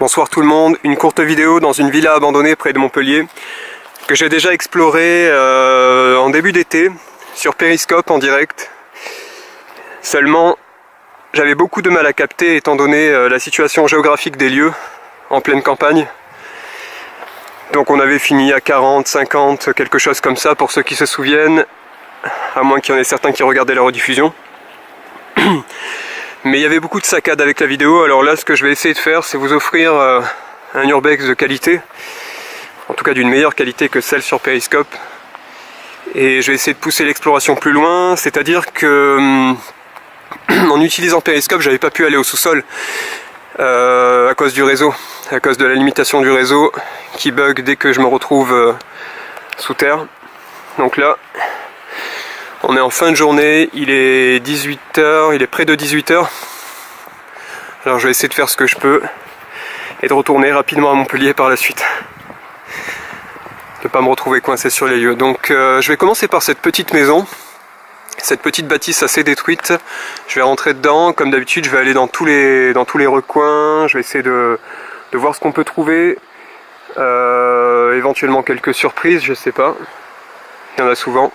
Bonsoir tout le monde, une courte vidéo dans une villa abandonnée près de Montpellier que j'ai déjà explorée en début d'été sur Periscope en direct. Seulement, j'avais beaucoup de mal à capter étant donné la situation géographique des lieux en pleine campagne. Donc on avait fini à 40, 50, quelque chose comme ça pour ceux qui se souviennent, à moins qu'il y en ait certains qui regardaient la rediffusion. Mais il y avait beaucoup de saccades avec la vidéo, alors là ce que je vais essayer de faire c'est vous offrir un urbex de qualité, en tout cas d'une meilleure qualité que celle sur Periscope. Et je vais essayer de pousser l'exploration plus loin, c'est-à-dire que en utilisant Periscope j'avais pas pu aller au sous-sol à cause du réseau, à cause de la limitation du réseau qui bug dès que je me retrouve sous terre. Donc là on est en fin de journée, il est 18h, il est près de 18h. Alors je vais essayer de faire ce que je peux et de retourner rapidement à Montpellier par la suite. De ne pas me retrouver coincé sur les lieux. Donc je vais commencer par cette petite maison, cette petite bâtisse assez détruite. Je vais rentrer dedans, comme d'habitude je vais aller dans tous les recoins, je vais essayer de voir ce qu'on peut trouver. Éventuellement quelques surprises, je sais pas. Il y en a souvent.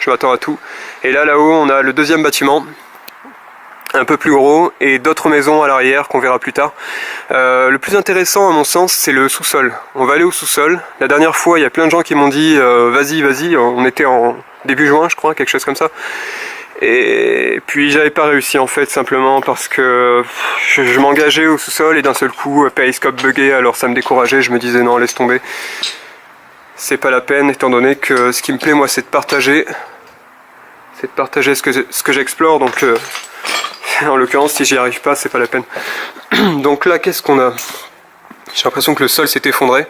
Je m'attends à tout. Et là, là-haut, on a le deuxième bâtiment, un peu plus gros, et d'autres maisons à l'arrière qu'on verra plus tard. Le plus intéressant, à mon sens, c'est le sous-sol. On va aller au sous-sol. La dernière fois, il y a plein de gens qui m'ont dit vas-y, vas-y. On était en début juin, je crois, quelque chose comme ça. Et puis, j'avais pas réussi en fait, simplement parce que je m'engageais au sous-sol et d'un seul coup, Periscope buguait, alors ça me décourageait. Je me disais non, laisse tomber. C'est pas la peine, étant donné que ce qui me plaît moi c'est de partager ce que j'explore, donc en l'occurrence si j'y arrive pas c'est pas la peine. Donc là qu'est-ce qu'on a? J'ai l'impression que le sol s'est effondré,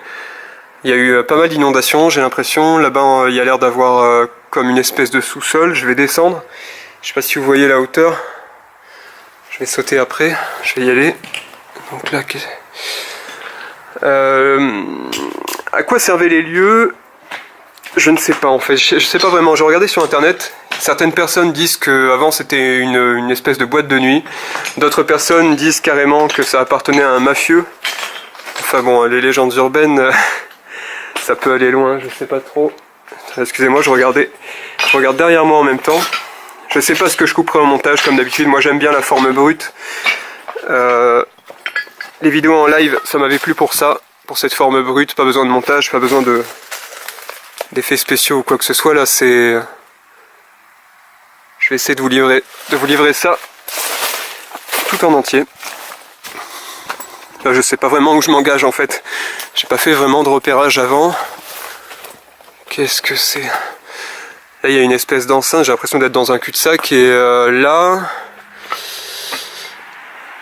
il y a eu pas mal d'inondations, j'ai l'impression. Là-bas il y a l'air d'avoir comme une espèce de sous-sol. Je vais descendre, je sais pas si vous voyez la hauteur, je vais sauter après, je vais y aller. Donc là à quoi servaient les lieux? Je ne sais pas en fait, je sais pas vraiment. J'ai regardé sur internet, certaines personnes disent qu'avant c'était une espèce de boîte de nuit, d'autres personnes disent carrément que ça appartenait à un mafieux. Enfin bon, les légendes urbaines, ça peut aller loin, je sais pas trop. Excusez-moi, je regarde derrière moi en même temps. Je sais pas ce que je couperai au montage comme d'habitude, moi j'aime bien la forme brute. Les vidéos en live, ça m'avait plu pour ça. Pour cette forme brute, pas besoin de montage, pas besoin d'effets spéciaux ou quoi que ce soit. Là c'est... Je vais essayer de vous livrer ça tout en entier. Là je sais pas vraiment où je m'engage en fait. J'ai pas fait vraiment de repérage avant. Qu'est-ce que c'est? Là il y a une espèce d'enceinte, j'ai l'impression d'être dans un cul-de-sac et là...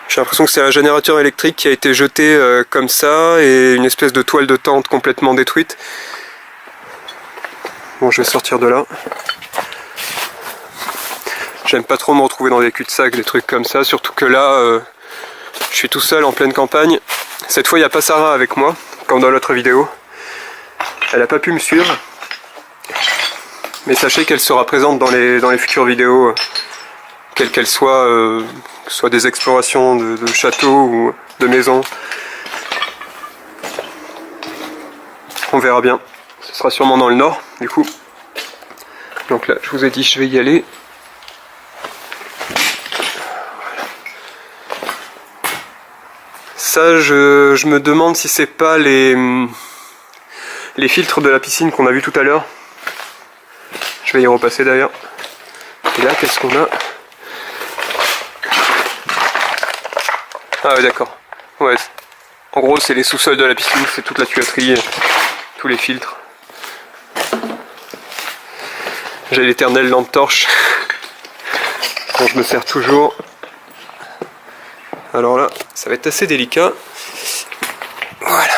J'ai l'impression que c'est un générateur électrique qui a été jeté comme ça et une espèce de toile de tente complètement détruite. Bon, je vais sortir de là. J'aime pas trop me retrouver dans des cul-de-sac, des trucs comme ça, surtout que là, je suis tout seul en pleine campagne. Cette fois, il n'y a pas Sarah avec moi, comme dans l'autre vidéo. Elle n'a pas pu me suivre. Mais sachez qu'elle sera présente dans les futures vidéos, quelles qu'elles soient. Que ce soit des explorations de châteaux ou de maisons. On verra bien. Ce sera sûrement dans le nord, du coup. Donc là, je vous ai dit, je vais y aller. Ça, je me demande si c'est pas les filtres de la piscine qu'on a vu tout à l'heure. Je vais y repasser d'ailleurs. Et là, qu'est-ce qu'on a? Ah ouais d'accord, ouais. En gros c'est les sous-sols de la piscine, c'est toute la tuyauterie, tous les filtres. J'ai l'éternelle lampe torche dont je me sers toujours. Alors là, ça va être assez délicat. Voilà.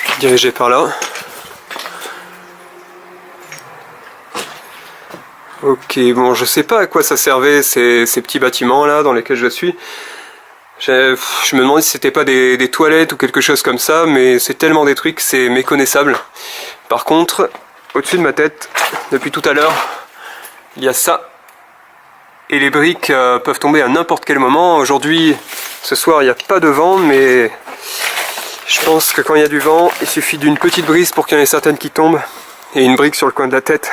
Je vais diriger par là. Ok, bon, je sais pas à quoi ça servait ces petits bâtiments là dans lesquels je suis. Je me demandais si c'était pas des toilettes ou quelque chose comme ça, mais c'est tellement détruit que c'est méconnaissable. Par contre, au-dessus de ma tête, depuis tout à l'heure, il y a ça. et les briques peuvent tomber à n'importe quel moment. Aujourd'hui, ce soir, il n'y a pas de vent, mais je pense que quand il y a du vent, il suffit d'une petite brise pour qu'il y en ait certaines qui tombent. Et une brique sur le coin de la tête,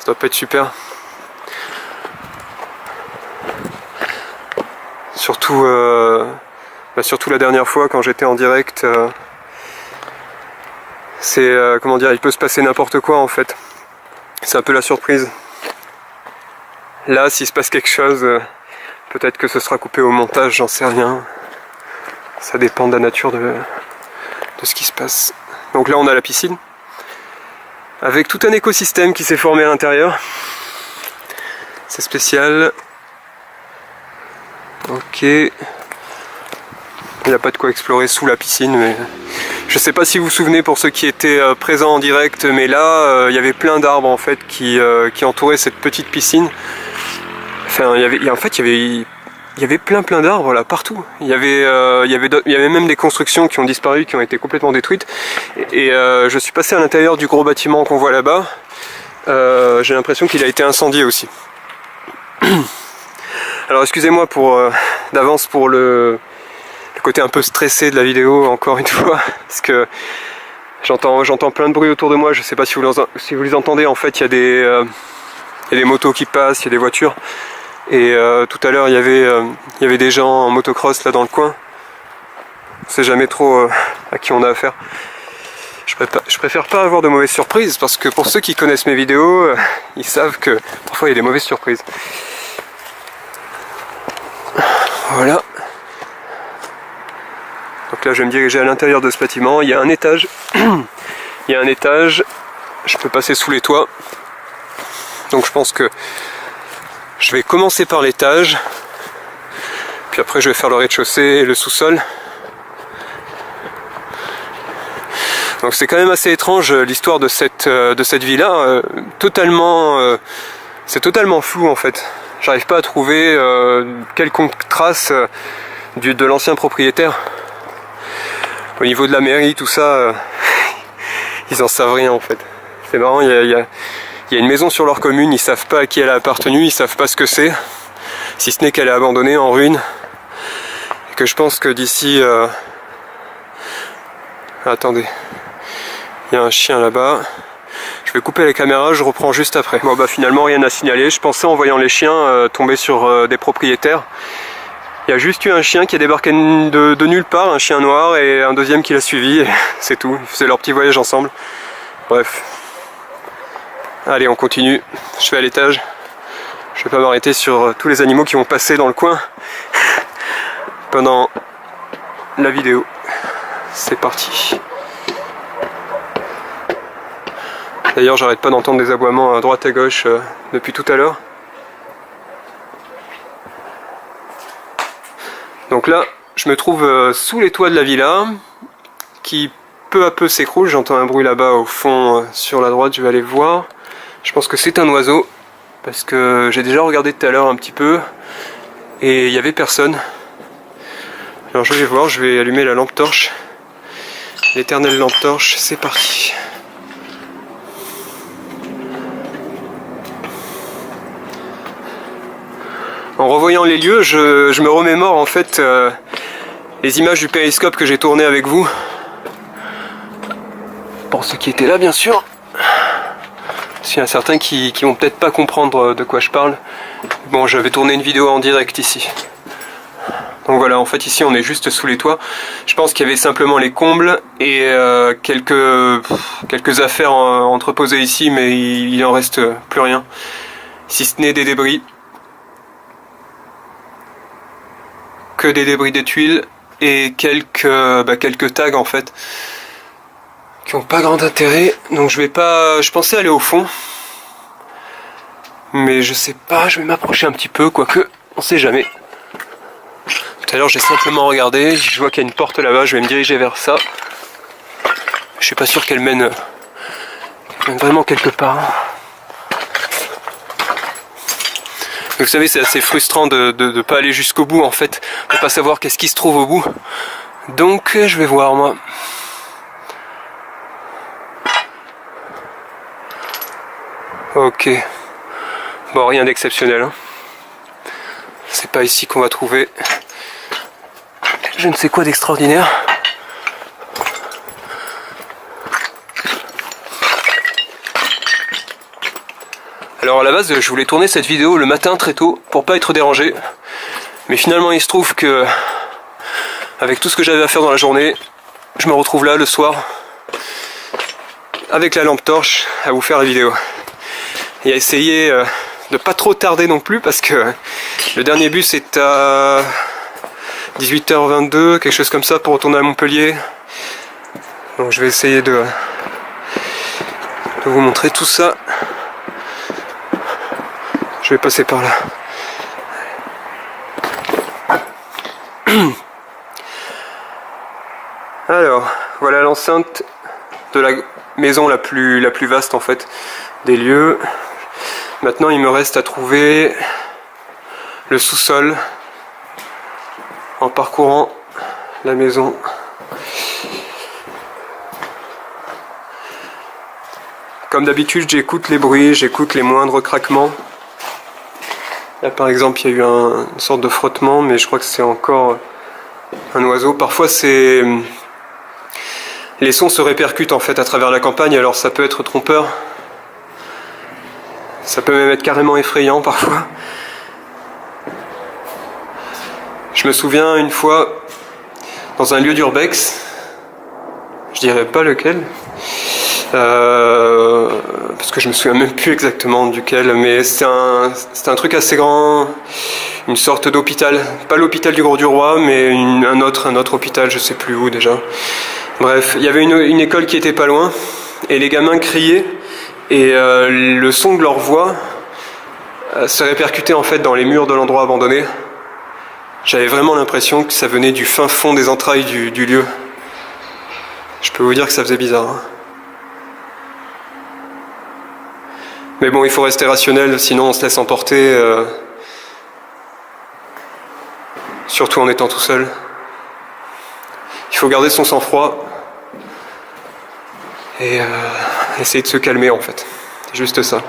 ça doit pas être super. Surtout, surtout la dernière fois quand j'étais en direct, comment dire, il peut se passer n'importe quoi en fait. C'est un peu la surprise. Là, s'il se passe quelque chose, peut-être que ce sera coupé au montage, j'en sais rien. Ça dépend de la nature de ce qui se passe. Donc là, on a la piscine, avec tout un écosystème qui s'est formé à l'intérieur. C'est spécial. Ok. Il n'y a pas de quoi explorer sous la piscine, mais je sais pas si vous vous souvenez pour ceux qui étaient présents en direct, mais là, il y avait plein d'arbres en fait qui entouraient cette petite piscine. Enfin, il y avait plein d'arbres là partout. Il y avait même des constructions qui ont disparu, qui ont été complètement détruites. Et je suis passé à l'intérieur du gros bâtiment qu'on voit là-bas. J'ai l'impression qu'il a été incendié aussi. Alors excusez-moi d'avance pour le côté un peu stressé de la vidéo, encore une fois, parce que j'entends plein de bruit autour de moi. Je sais pas si vous les entendez. En fait, il y a des motos qui passent, il y a des voitures. Et tout à l'heure, il y avait des gens en motocross là dans le coin. On sait jamais trop à qui on a affaire. Je préfère pas avoir de mauvaises surprises, parce que pour ceux qui connaissent mes vidéos, ils savent que parfois il y a des mauvaises surprises. Voilà. Donc là, je vais me diriger à l'intérieur de ce bâtiment. Il y a un étage. Il y a un étage. Je peux passer sous les toits. Donc je pense que je vais commencer par l'étage. Puis après, je vais faire le rez-de-chaussée et le sous-sol. Donc c'est quand même assez étrange l'histoire de cette villa. C'est totalement flou en fait. J'arrive pas à trouver quelconque trace de l'ancien propriétaire. Au niveau de la mairie, tout ça, ils en savent rien en fait. C'est marrant, il y a une maison sur leur commune, ils savent pas à qui elle a appartenu, ils savent pas ce que c'est, si ce n'est qu'elle est abandonnée en ruine. Et que je pense que d'ici... Attendez, il y a un chien là-bas. Je vais couper la caméra, je reprends juste après. Bon bah finalement rien à signaler, je pensais en voyant les chiens tomber sur des propriétaires. Il y a juste eu un chien qui a débarqué de nulle part, un chien noir, et un deuxième qui l'a suivi, et c'est tout. Ils faisaient leur petit voyage ensemble. Bref. Allez, on continue. Je vais à l'étage. Je vais pas m'arrêter sur tous les animaux qui vont passer dans le coin pendant la vidéo. C'est parti. D'ailleurs, j'arrête pas d'entendre des aboiements à droite et à gauche depuis tout à l'heure. Donc là, je me trouve sous les toits de la villa, qui peu à peu s'écroule. J'entends un bruit là-bas au fond, sur la droite, je vais aller voir. Je pense que c'est un oiseau, parce que j'ai déjà regardé tout à l'heure un petit peu, et il n'y avait personne. Alors je vais voir, je vais allumer la lampe torche. L'éternelle lampe torche, c'est parti. En revoyant les lieux, je me remémore en fait les images du périscope que j'ai tourné avec vous. Pour ceux qui étaient là, bien sûr. Parce qu'il y en a certains qui vont peut-être pas comprendre de quoi je parle. Bon, j'avais tourné une vidéo en direct ici. Donc voilà, en fait ici on est juste sous les toits. Je pense qu'il y avait simplement les combles et quelques affaires entreposées ici, mais il en reste plus rien. Si ce n'est des débris. Que des débris des tuiles et quelques tags en fait qui ont pas grand intérêt. Donc je pensais aller au fond, mais je sais pas, je vais m'approcher un petit peu, quoique on sait jamais. Tout à l'heure j'ai simplement regardé, je vois qu'il y a une porte là-bas, je vais me diriger vers ça. Je suis pas sûr qu'elle mène vraiment quelque part. Vous savez, c'est assez frustrant de pas aller jusqu'au bout en fait, de pas savoir qu'est-ce qui se trouve au bout. Donc je vais voir moi. Ok. Bon, rien d'exceptionnel. Hein. C'est pas ici qu'on va trouver je ne sais quoi d'extraordinaire. Alors à la base je voulais tourner cette vidéo le matin très tôt pour pas être dérangé. Mais finalement il se trouve que avec tout ce que j'avais à faire dans la journée, je me retrouve là le soir avec la lampe torche à vous faire la vidéo. Et à essayer de pas trop tarder non plus parce que le dernier bus est à 18h22, quelque chose comme ça pour retourner à Montpellier. Donc je vais essayer de vous montrer tout ça. Je vais passer par là. Alors, voilà l'enceinte de la maison la plus vaste en fait des lieux. Maintenant il me reste à trouver le sous-sol en parcourant la maison. Comme d'habitude j'écoute les bruits, j'écoute les moindres craquements. Là par exemple il y a eu une sorte de frottement, mais je crois que c'est encore un oiseau. Parfois les sons se répercutent en fait à travers la campagne, alors ça peut être trompeur. Ça peut même être carrément effrayant parfois. Je me souviens une fois dans un lieu d'urbex, je dirais pas lequel, parce que je me souviens même plus exactement duquel, mais c'était un truc assez grand, une sorte d'hôpital, pas l'hôpital du Gros du Roi, mais un autre hôpital, je sais plus où déjà. Bref, il y avait une école qui était pas loin, et les gamins criaient, et le son de leur voix se répercutait en fait dans les murs de l'endroit abandonné. J'avais vraiment l'impression que ça venait du fin fond des entrailles du lieu. Je peux vous dire que ça faisait bizarre. Hein. Mais bon, il faut rester rationnel, sinon on se laisse emporter, surtout en étant tout seul. Il faut garder son sang-froid et essayer de se calmer en fait. C'est juste ça.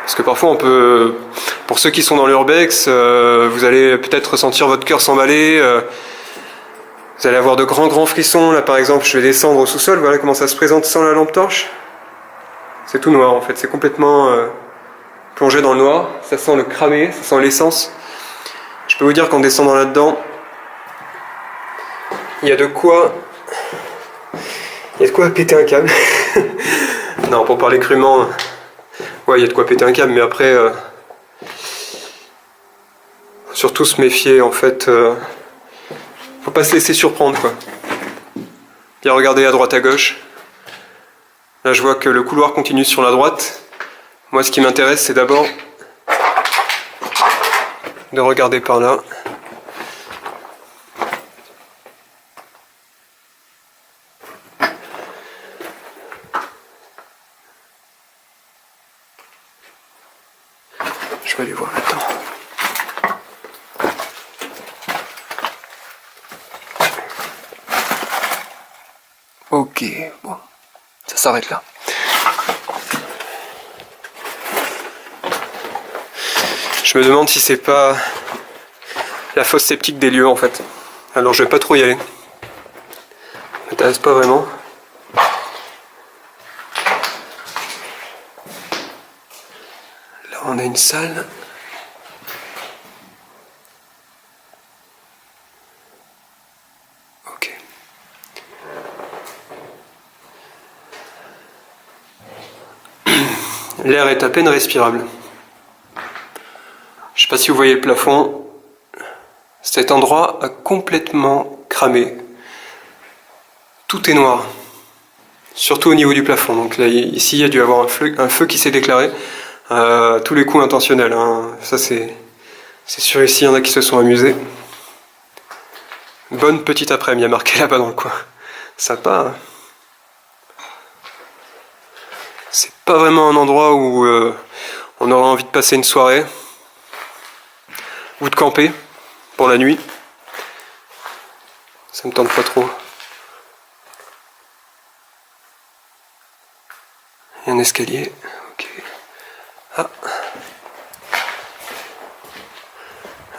Parce que parfois on peut, pour ceux qui sont dans l'urbex, vous allez peut-être ressentir votre cœur s'emballer, vous allez avoir de grands frissons. Là par exemple je vais descendre au sous-sol, voilà comment ça se présente sans la lampe torche. C'est tout noir en fait, c'est complètement plongé dans le noir, ça sent le cramé, ça sent l'essence. Je peux vous dire qu'en descendant là-dedans, il y a de quoi péter un câble. Non, pour parler crûment, ouais, il y a de quoi péter un câble, mais après, surtout se méfier, en fait, faut pas se laisser surprendre, quoi. Bien regarder à droite à gauche. Là, je vois que le couloir continue sur la droite. Moi, ce qui m'intéresse, c'est d'abord de regarder par là. Je vais aller voir maintenant. Ok, bon, ça s'arrête là. Je me demande si c'est pas la fosse septique des lieux en fait. Alors je vais pas trop y aller. Ça m'intéresse pas vraiment. Là on a une salle. Ok. L'air est à peine respirable. Je sais pas si vous voyez le plafond. Cet endroit a complètement cramé. Tout est noir. Surtout au niveau du plafond. Donc là, ici, il y a dû avoir un feu qui s'est déclaré. Tous les coups intentionnels. Hein. Ça, c'est sûr ici, il y en a qui se sont amusés. Bonne petite après-midi, il y a marqué là-bas dans le coin. Sympa. Hein. C'est pas vraiment un endroit où on aurait envie de passer une soirée. Ou de camper pour la nuit. Ça me tente pas trop. Il y a un escalier. Ok. Ah.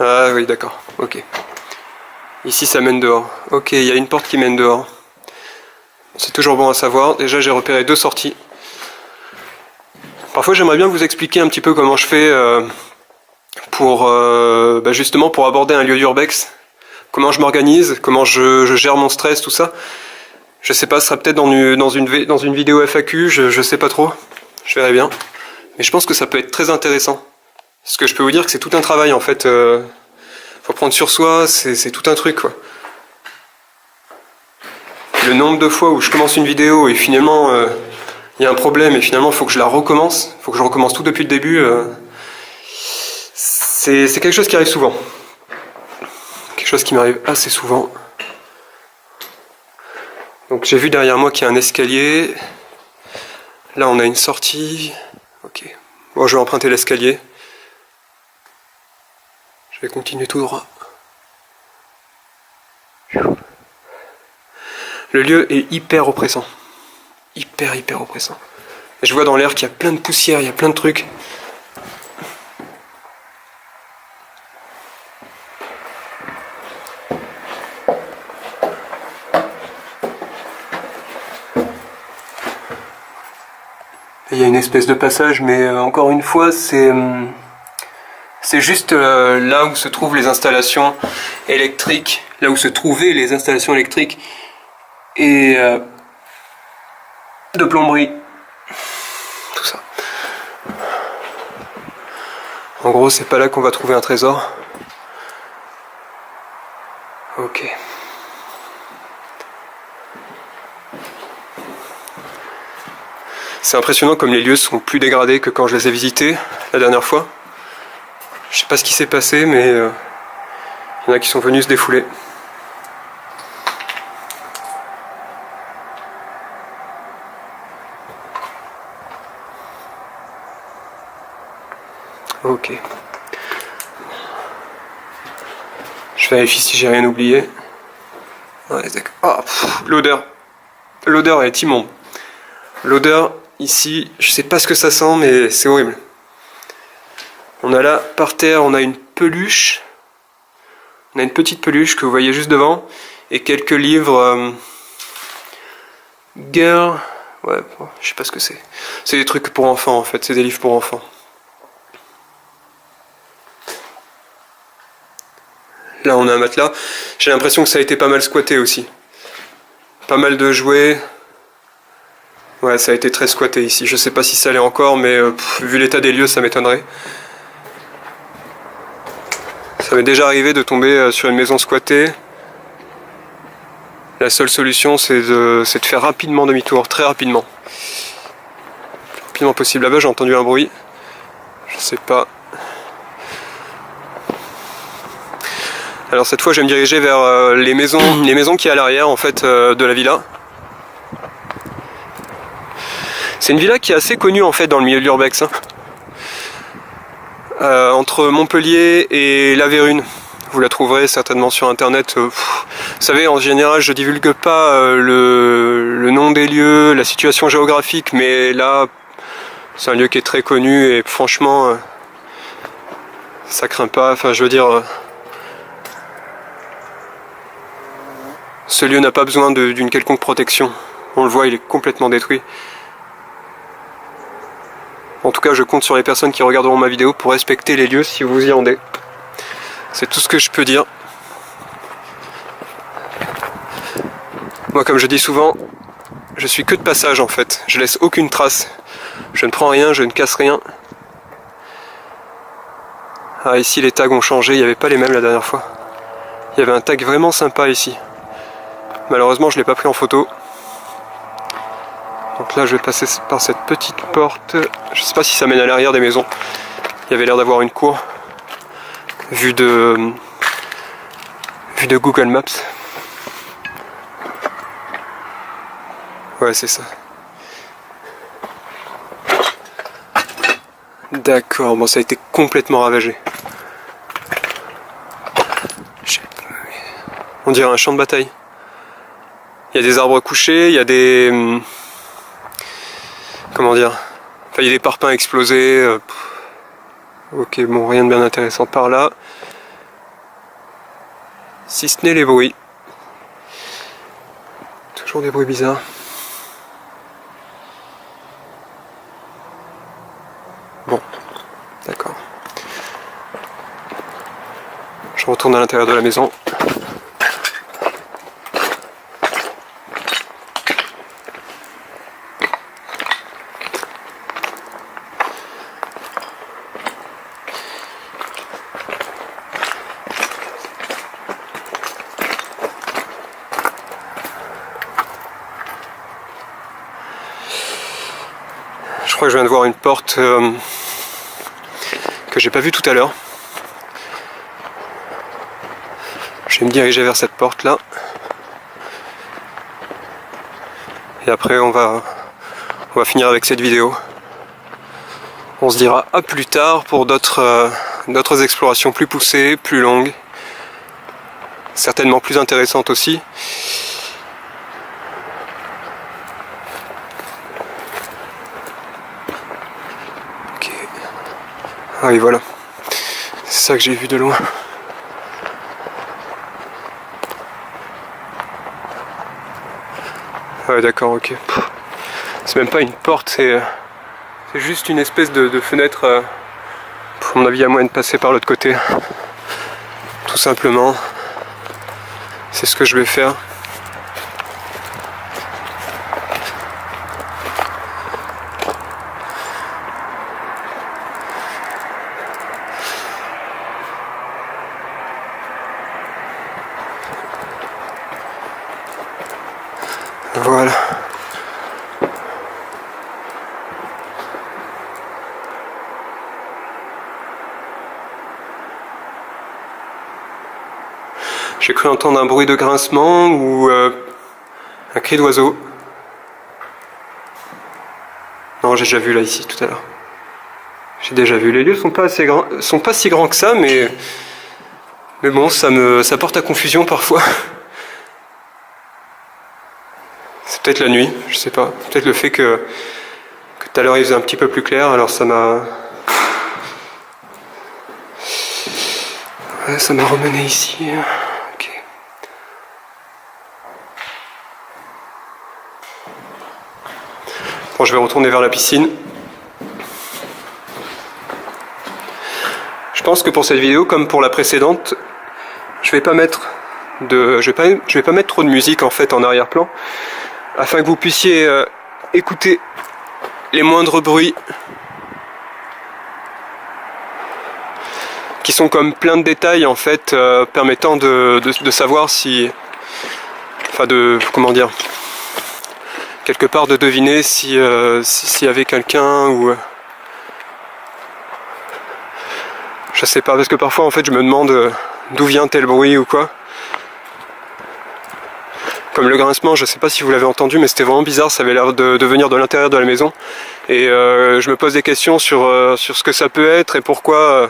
Ah oui, d'accord, ok. Ici ça mène dehors. Ok, il y a une porte qui mène dehors. C'est toujours bon à savoir. Déjà j'ai repéré 2 sorties. Parfois j'aimerais bien vous expliquer un petit peu comment je fais pour justement pour aborder un lieu d'urbex. Comment je m'organise, comment je gère mon stress, tout ça. Je sais pas, ce sera peut-être dans une vidéo FAQ, je sais pas trop. Je verrai bien. Mais je pense que ça peut être très intéressant. Parce que je peux vous dire que c'est tout un travail en fait. Faut prendre sur soi, c'est tout un truc quoi. Le nombre de fois où je commence une vidéo et finalement il y a un problème et finalement il faut que je la recommence, il faut que je recommence tout depuis le début. C'est quelque chose qui arrive souvent. Quelque chose qui m'arrive assez souvent. Donc j'ai vu derrière moi qu'il y a un escalier. Là on a une sortie. Ok. Bon, je vais emprunter l'escalier. Je vais continuer tout droit. Le lieu est hyper oppressant. Hyper oppressant. Et je vois dans l'air qu'il y a plein de poussière, il y a plein de trucs. Il y a une espèce de passage, mais encore une fois, c'est juste là où se trouvent les installations électriques, là où se trouvaient les installations électriques et de plomberie, tout ça. En gros, c'est pas là qu'on va trouver un trésor. Ok. C'est impressionnant comme les lieux sont plus dégradés que quand je les ai visités la dernière fois. Je sais pas ce qui s'est passé, mais il y en a qui sont venus se défouler. Ok. Je vérifie si j'ai rien oublié. Ouais, d'accord. Ah, l'odeur. L'odeur est immonde. L'odeur, ici, je sais pas ce que ça sent, mais c'est horrible. On a là, par terre, on a une peluche. On a une petite peluche que vous voyez juste devant. Et quelques livres... Girl... Ouais, je sais pas ce que c'est. C'est des trucs pour enfants, en fait. C'est des livres pour enfants. Là, on a un matelas. J'ai l'impression que ça a été pas mal squatté aussi. Pas mal de jouets. Ouais, ça a été très squatté ici. Je sais pas si ça l'est encore, mais vu l'état des lieux, ça m'étonnerait. Ça m'est déjà arrivé de tomber sur une maison squattée. La seule solution, c'est de faire rapidement demi-tour, très rapidement. Le plus rapidement possible. Là-bas, j'ai entendu un bruit. Je sais pas. Alors cette fois, je vais me diriger vers les maisons qui est à l'arrière en fait de la villa. C'est une villa qui est assez connue en fait dans le milieu de l'urbex. Hein. Entre Montpellier et La Vérune. Vous la trouverez certainement sur internet. Vous savez, en général, je divulgue pas le nom des lieux, la situation géographique, mais là, c'est un lieu qui est très connu et franchement, ça craint pas. Enfin, je veux dire, ce lieu n'a pas besoin d'une quelconque protection. On le voit, il est complètement détruit. En tout cas, je compte sur les personnes qui regarderont ma vidéo pour respecter les lieux si vous y rendez. C'est tout ce que je peux dire. Moi, comme je dis souvent, je suis que de passage en fait. Je laisse aucune trace. Je ne prends rien, je ne casse rien. Ah, ici les tags ont changé, il n'y avait pas les mêmes la dernière fois. Il y avait un tag vraiment sympa ici. Malheureusement, je ne l'ai pas pris en photo. Donc là, je vais passer par cette petite porte. Je ne sais pas si ça mène à l'arrière des maisons. Il y avait l'air d'avoir une cour. Vue de Google Maps. Ouais, c'est ça. D'accord, bon, ça a été complètement ravagé. On dirait un champ de bataille. Il y a des arbres couchés, il y a des... Comment dire? Enfin, il y a des parpaings explosés. Ok, bon, rien de bien intéressant par là. Si ce n'est les bruits. Toujours des bruits bizarres. Bon, d'accord. Je retourne à l'intérieur de la maison. Je crois que je viens de voir une porte que j'ai pas vue tout à l'heure. Je vais me diriger vers cette porte là. Et après on va finir avec cette vidéo. On se dira à plus tard pour d'autres explorations plus poussées, plus longues. Certainement plus intéressantes aussi. Ok. Ah oui voilà. C'est ça que j'ai vu de loin. Ah ouais d'accord, ok. C'est même pas une porte, c'est juste une espèce de fenêtre. Pour mon avis, il y a moyen de passer par l'autre côté. Tout simplement. C'est ce que je vais faire. Voilà. J'ai cru entendre un bruit de grincement ou un cri d'oiseau. Non, j'ai déjà vu là ici tout à l'heure. J'ai déjà vu. Les lieux sont pas assez grands, sont pas si grands que ça, mais bon, ça porte à confusion parfois. C'est peut-être la nuit, je sais pas. Peut-être le fait que tout à l'heure il faisait un petit peu plus clair, alors ça m'a... Ouais, ça m'a ramené ici. Ok. Bon, je vais retourner vers la piscine. Je pense que pour cette vidéo, comme pour la précédente, je vais pas mettre trop de musique en fait en arrière-plan, afin que vous puissiez écouter les moindres bruits qui sont comme plein de détails en fait permettant de savoir si, enfin comment dire, quelque part de deviner s'il y avait quelqu'un ou je sais pas, parce que parfois en fait je me demande d'où vient tel bruit ou quoi. Comme le grincement, je sais pas si vous l'avez entendu, mais c'était vraiment bizarre, ça avait l'air de venir de l'intérieur de la maison. Et je me pose des questions sur ce que ça peut être et pourquoi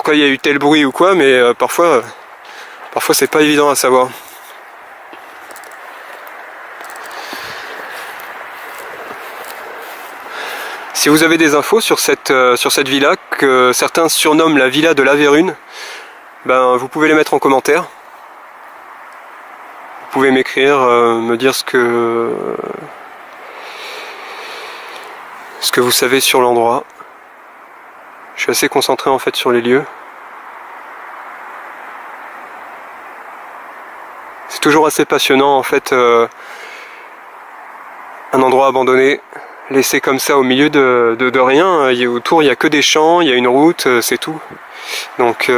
il y a eu tel bruit ou quoi, mais parfois c'est pas évident à savoir. Si vous avez des infos sur cette villa, que certains surnomment la villa de l'Avérune, ben vous pouvez les mettre en commentaire. Vous pouvez m'écrire, me dire ce que vous savez sur l'endroit. Je suis assez concentré en fait sur les lieux. C'est toujours assez passionnant en fait, un endroit abandonné, laissé comme ça au milieu de rien. Autour il n'y a que des champs, il y a une route, c'est tout. Donc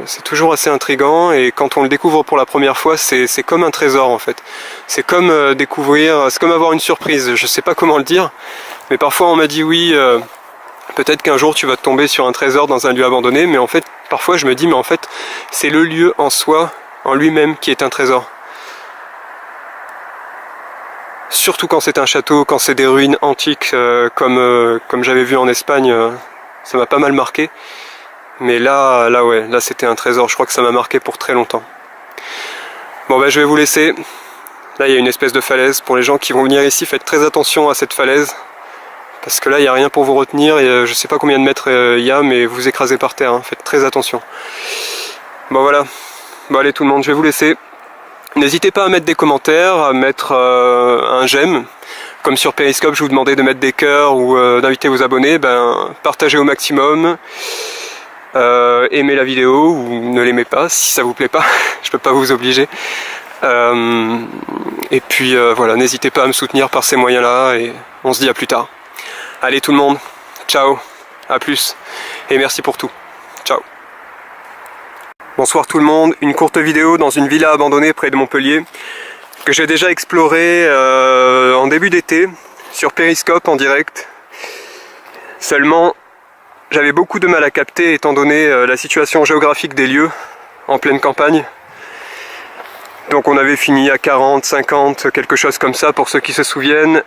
c'est toujours assez intriguant, et quand on le découvre pour la première fois, c'est comme un trésor en fait. C'est comme découvrir, c'est comme avoir une surprise, je sais pas comment le dire, mais parfois on m'a dit oui, peut-être qu'un jour tu vas tomber sur un trésor dans un lieu abandonné, mais en fait parfois je me dis mais en fait c'est le lieu en soi, en lui-même qui est un trésor. Surtout quand c'est un château, quand c'est des ruines antiques comme j'avais vu en Espagne, ça m'a pas mal marqué. Mais là c'était un trésor, je crois que ça m'a marqué pour très longtemps. Bon ben je vais vous laisser. Là il y a une espèce de falaise, pour les gens qui vont venir ici, faites très attention à cette falaise. Parce que là il n'y a rien pour vous retenir, et je sais pas combien de mètres il y a, mais vous écrasez par terre, hein. Faites très attention. Bon voilà, Bon allez tout le monde, je vais vous laisser. N'hésitez pas à mettre des commentaires, à mettre un j'aime. Comme sur Periscope, je vous demandais de mettre des cœurs ou d'inviter vos abonnés. Partagez au maximum. Aimez la vidéo ou ne l'aimez pas si ça vous plaît pas. Je peux pas vous obliger. Et puis voilà, n'hésitez pas à me soutenir par ces moyens-là et on se dit à plus tard. Allez tout le monde, ciao, à plus et merci pour tout. Ciao. Bonsoir tout le monde, une courte vidéo dans une villa abandonnée près de Montpellier que j'ai déjà explorée en début d'été sur Periscope en direct. Seulement, j'avais beaucoup de mal à capter étant donné la situation géographique des lieux en pleine campagne. Donc on avait fini à 40, 50, quelque chose comme ça pour ceux qui se souviennent,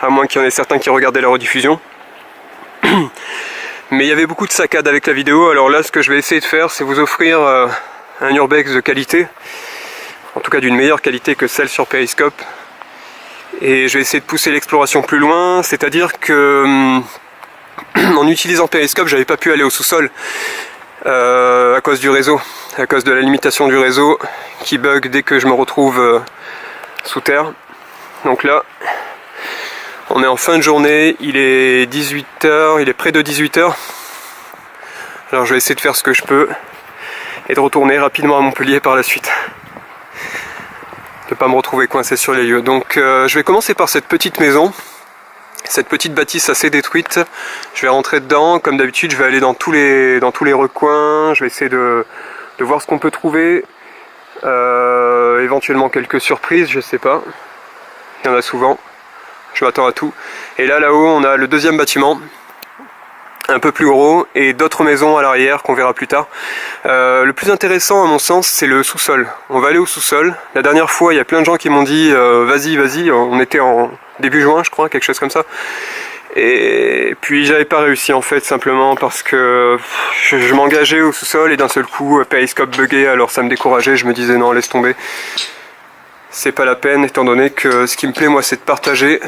à moins qu'il y en ait certains qui regardaient la rediffusion. Mais il y avait beaucoup de saccades avec la vidéo, alors là ce que je vais essayer de faire c'est vous offrir un urbex de qualité, en tout cas d'une meilleure qualité que celle sur Periscope. Et je vais essayer de pousser l'exploration plus loin, c'est-à-dire que en utilisant Periscope j'avais pas pu aller au sous-sol à cause du réseau, à cause de la limitation du réseau qui bug dès que je me retrouve sous terre. Donc là on est en fin de journée, il est 18h, il est près de 18h. Alors je vais essayer de faire ce que je peux et de retourner rapidement à Montpellier par la suite. De ne pas me retrouver coincé sur les lieux. Donc je vais commencer par cette petite maison, cette petite bâtisse assez détruite. Je vais rentrer dedans, comme d'habitude je vais aller dans tous les recoins, je vais essayer de voir ce qu'on peut trouver. Éventuellement quelques surprises, je sais pas. Il y en a souvent. Je m'attends à tout. Et là-haut, on a le deuxième bâtiment, un peu plus gros, et d'autres maisons à l'arrière qu'on verra plus tard. Le plus intéressant à mon sens, c'est le sous-sol. On va aller au sous-sol. La dernière fois, il y a plein de gens qui m'ont dit vas-y, on était en début juin, je crois, quelque chose comme ça. Et puis j'avais pas réussi en fait, simplement parce que je m'engageais au sous-sol et d'un seul coup, Periscope buguait, alors ça me décourageait, je me disais non, laisse tomber. C'est pas la peine, étant donné que ce qui me plaît moi c'est de partager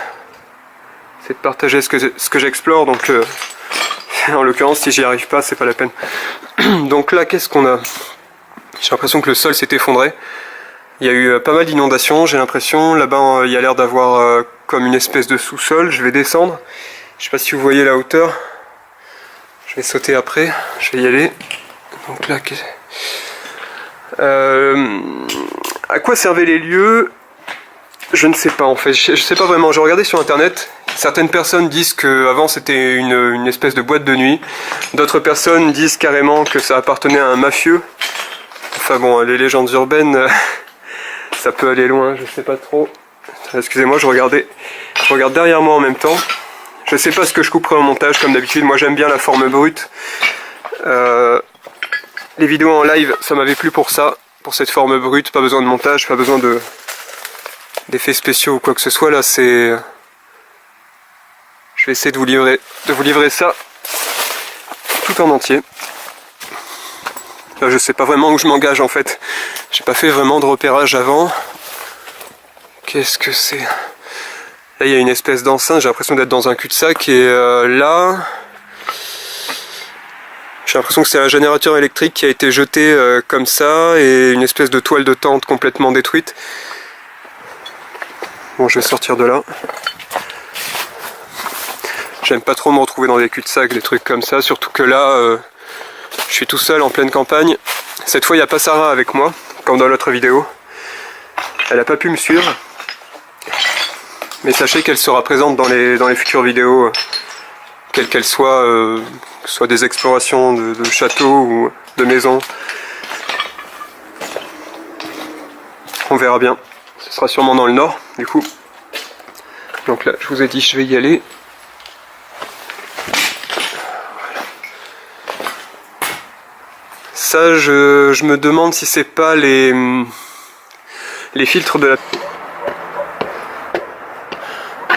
ce que j'explore, donc en l'occurrence si j'y arrive pas c'est pas la peine. Donc là qu'est-ce qu'on a? J'ai l'impression que le sol s'est effondré, il y a eu pas mal d'inondations, j'ai l'impression, là-bas il y a l'air d'avoir comme une espèce de sous-sol, je vais descendre, je sais pas si vous voyez la hauteur, je vais sauter après, je vais y aller. Donc là à quoi servaient les lieux? Je ne sais pas en fait, je sais pas vraiment, j'ai regardé sur internet, certaines personnes disent qu'avant c'était une espèce de boîte de nuit, d'autres personnes disent carrément que ça appartenait à un mafieux. Enfin bon, les légendes urbaines, ça peut aller loin, je sais pas trop. Excusez-moi, je regarde derrière moi en même temps. Je sais pas ce que je couperai en montage comme d'habitude, moi j'aime bien la forme brute. Les vidéos en live, ça m'avait plu pour ça. Pour cette forme brute, pas besoin de montage, pas besoin d'effets spéciaux ou quoi que ce soit. Là, c'est... Je vais essayer de vous livrer ça tout en entier. Là, je sais pas vraiment où je m'engage en fait. J'ai pas fait vraiment de repérage avant. Qu'est-ce que c'est? Là, il y a une espèce d'enceinte, j'ai l'impression d'être dans un cul-de-sac et là... J'ai l'impression que c'est un générateur électrique qui a été jeté comme ça et une espèce de toile de tente complètement détruite. Bon, je vais sortir de là. J'aime pas trop me retrouver dans des cul-de-sac, des trucs comme ça, surtout que là, je suis tout seul en pleine campagne. Cette fois, il n'y a pas Sarah avec moi, comme dans l'autre vidéo. Elle n'a pas pu me suivre. Mais sachez qu'elle sera présente dans les futures vidéos, quelles qu'elles soient, soit des explorations de châteaux ou de maisons. On verra bien. Ce sera sûrement dans le nord, du coup. Donc là, je vous ai dit, je vais y aller. Voilà. Ça, je me demande si c'est pas les filtres de la...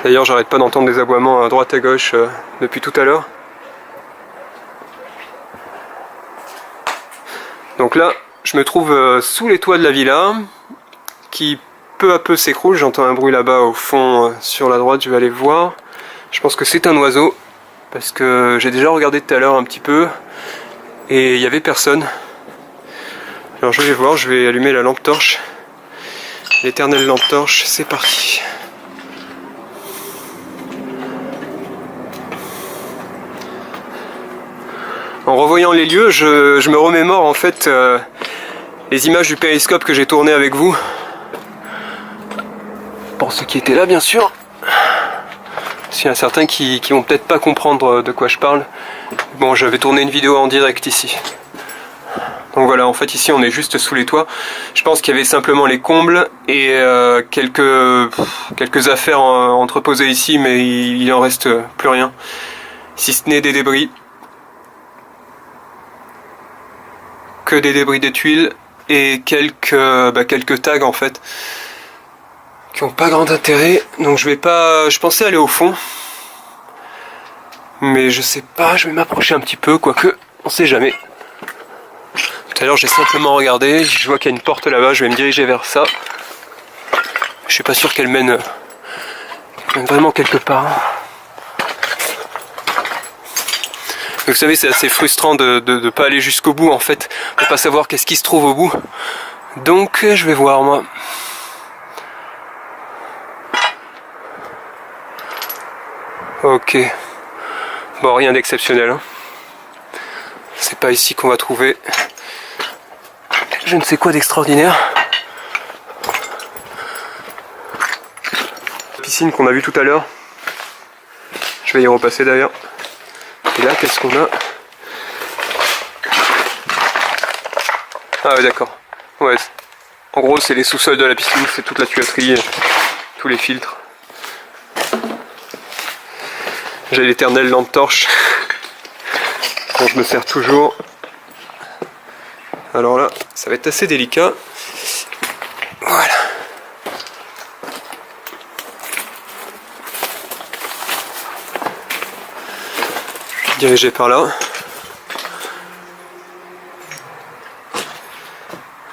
D'ailleurs, j'arrête pas d'entendre des aboiements à droite et à gauche depuis tout à l'heure. Donc là, je me trouve sous les toits de la villa, qui peu à peu s'écroule. J'entends un bruit là-bas au fond, sur la droite, je vais aller voir. Je pense que c'est un oiseau, parce que j'ai déjà regardé tout à l'heure un petit peu, et il n'y avait personne. Alors je vais voir, je vais allumer la lampe torche. L'éternelle lampe torche, c'est parti. En revoyant les lieux, je me remémore en fait les images du périscope que j'ai tourné avec vous. Pour ceux qui étaient là bien sûr. Parce qu'il y en a certains qui vont peut-être pas comprendre de quoi je parle. Bon, j'avais tourné une vidéo en direct ici. Donc voilà, en fait ici on est juste sous les toits. Je pense qu'il y avait simplement les combles et quelques affaires entreposées ici, mais il en reste plus rien. Si ce n'est des débris. Que des débris des tuiles et quelques tags en fait. Qui n'ont pas grand intérêt. Donc je pensais aller au fond. Mais je sais pas, je vais m'approcher un petit peu, quoique, on sait jamais. Tout à l'heure j'ai simplement regardé, je vois qu'il y a une porte là-bas, je vais me diriger vers ça. Je suis pas sûr qu'elle mène vraiment quelque part. Vous savez, c'est assez frustrant de ne pas aller jusqu'au bout en fait, de pas savoir qu'est-ce qui se trouve au bout. Donc je vais voir moi. Ok. Bon, rien d'exceptionnel. Hein. C'est pas ici qu'on va trouver je ne sais quoi d'extraordinaire. La piscine qu'on a vue tout à l'heure. Je vais y repasser d'ailleurs. Et là, qu'est-ce qu'on a? Ah ouais, d'accord. Ouais. En gros, c'est les sous-sols de la piscine, c'est toute la tuyauterie, tous les filtres. J'ai l'éternelle lampe torche dont je me sers toujours. Alors là, ça va être assez délicat. Voilà. Je vais diriger par là.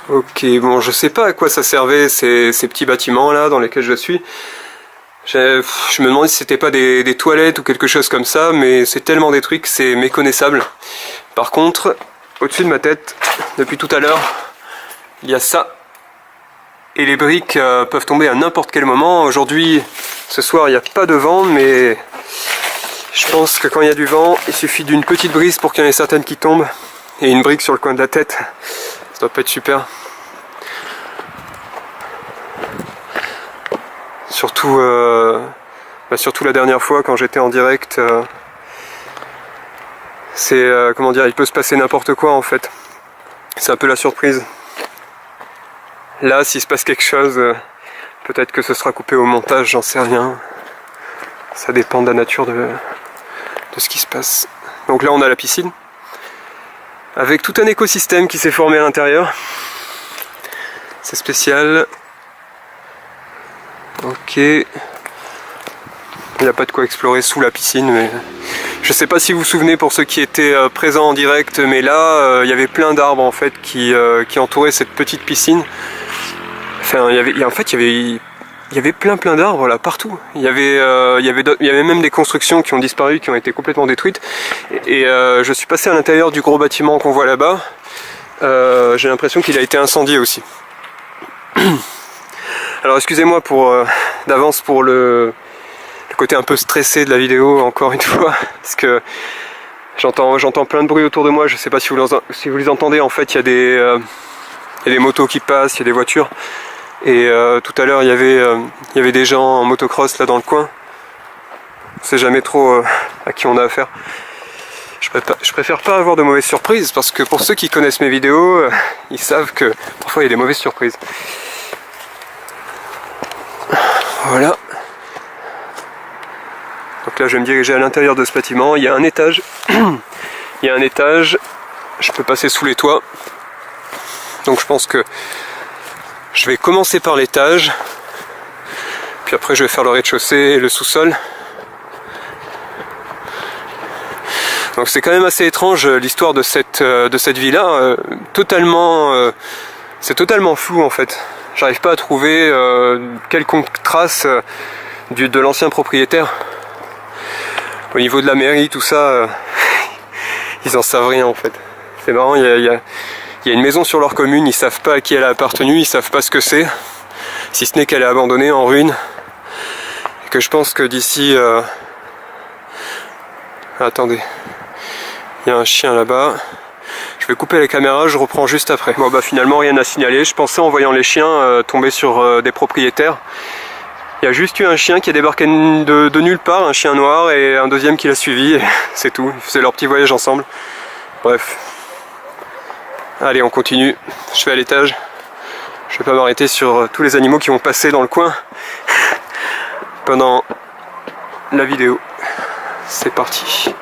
Ok, bon, je sais pas à quoi ça servait ces petits bâtiments là dans lesquels je suis. Je me demandais si c'était pas des toilettes ou quelque chose comme ça, mais c'est tellement détruit que c'est méconnaissable. Par contre, au-dessus de ma tête, depuis tout à l'heure, il y a ça. Et les briques peuvent tomber à n'importe quel moment. Aujourd'hui, ce soir, il n'y a pas de vent, mais je pense que quand il y a du vent, il suffit d'une petite brise pour qu'il y en ait certaines qui tombent. Et une brique sur le coin de la tête, ça doit pas être super. Surtout, surtout la dernière fois quand j'étais en direct, comment dire, il peut se passer n'importe quoi en fait. C'est un peu la surprise. Là, s'il se passe quelque chose, peut-être que ce sera coupé au montage, j'en sais rien. Ça dépend de la nature de ce qui se passe. Donc là, on a la piscine, avec tout un écosystème qui s'est formé à l'intérieur. C'est spécial. Ok. Il n'y a pas de quoi explorer sous la piscine, mais je sais pas si vous vous souvenez pour ceux qui étaient présents en direct, mais là il y avait plein d'arbres en fait qui entouraient cette petite piscine. Enfin, il y avait plein d'arbres là partout. Il y avait même des constructions qui ont disparu, qui ont été complètement détruites. Et je suis passé à l'intérieur du gros bâtiment qu'on voit là-bas. J'ai l'impression qu'il a été incendié aussi. Alors excusez-moi d'avance pour le côté un peu stressé de la vidéo, encore une fois, parce que j'entends plein de bruit autour de moi. Je sais pas si vous les entendez. En fait, il y a des motos qui passent, il y a des voitures. Et tout à l'heure, il y avait des gens en motocross là dans le coin. On sait jamais trop à qui on a affaire. Je préfère pas avoir de mauvaises surprises, parce que pour ceux qui connaissent mes vidéos, ils savent que parfois il y a des mauvaises surprises. Voilà. Donc là je vais me diriger à l'intérieur de ce bâtiment. Il y a un étage. Il y a un étage. Je peux passer sous les toits. Donc je pense que je vais commencer par l'étage. Puis après je vais faire le rez-de-chaussée et le sous-sol. Donc c'est quand même assez étrange l'histoire de cette villa. C'est totalement flou en fait. J'arrive pas à trouver quelconque trace de l'ancien propriétaire. Au niveau de la mairie, tout ça, ils en savent rien en fait. C'est marrant, il Il y a une maison sur leur commune, ils savent pas à qui elle a appartenu, ils savent pas ce que c'est, si ce n'est qu'elle est abandonnée en ruine. Et que je pense que d'ici... Attendez, il y a un chien là-bas. Je vais couper la caméra, je reprends juste après. Bon bah finalement rien à signaler, je pensais en voyant les chiens tomber sur des propriétaires. Il y a juste eu un chien qui a débarqué de nulle part, un chien noir, et un deuxième qui l'a suivi, et c'est tout. Ils faisaient leur petit voyage ensemble. Bref. Allez, on continue. Je vais à l'étage. Je vais pas m'arrêter sur tous les animaux qui vont passer dans le coin pendant la vidéo. C'est parti.